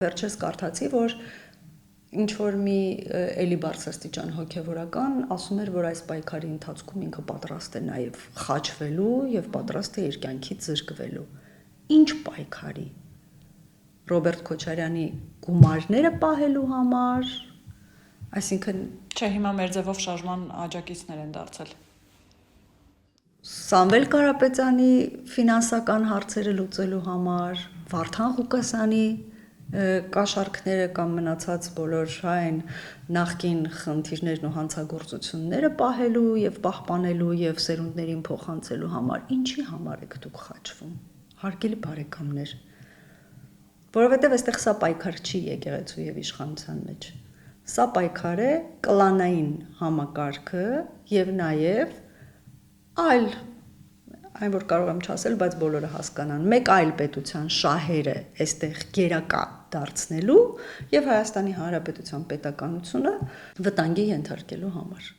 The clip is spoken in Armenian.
Վերջերս կարդացի, որ ինչ-որ մի էլի բարձրաստիճան հոգևորական ասում էր, որ այս պայքարի ընթացքում ինքը պատրաստ է նաև խաչվելու եւ պատրաստ է իր կյանքից զրկվելու։ Ինչ պայքարի։ Ռոբերտ Քոչարյանի գումարները պահելու համար, այսինքն չէ, հիմա մեր ձևով շարժման աջակիցներ են դարձել։ Սամվել Կարապետյանի ֆինանսական հարցերը լուծելու համար, Վարդան Ղուկասյանի կաշառքները կամ մնացած բոլոր այն նախկին խնդիրներն ու հանցագործությունները պահելու եւ պահպանելու եւ սերունդներին փոխանցելու համար, ինչի համար եք դուք խաչվում, հարգելի բարեկամներ, որովհետեւ այստեղ սա պայքար չի եկեղեցու եւ իշխանության մեջ, սա պայքար է կլանային համակարգը եւ նաեւ այլ այն որ կարող եմ չասել, բայց բոլորը հասկանան, մեկ այլ պետության շահերը այստեղ գերակա դարձնելու եւ Հայաստանի Հանրապետության պետականությունը վտանգի ենթարկելու համար։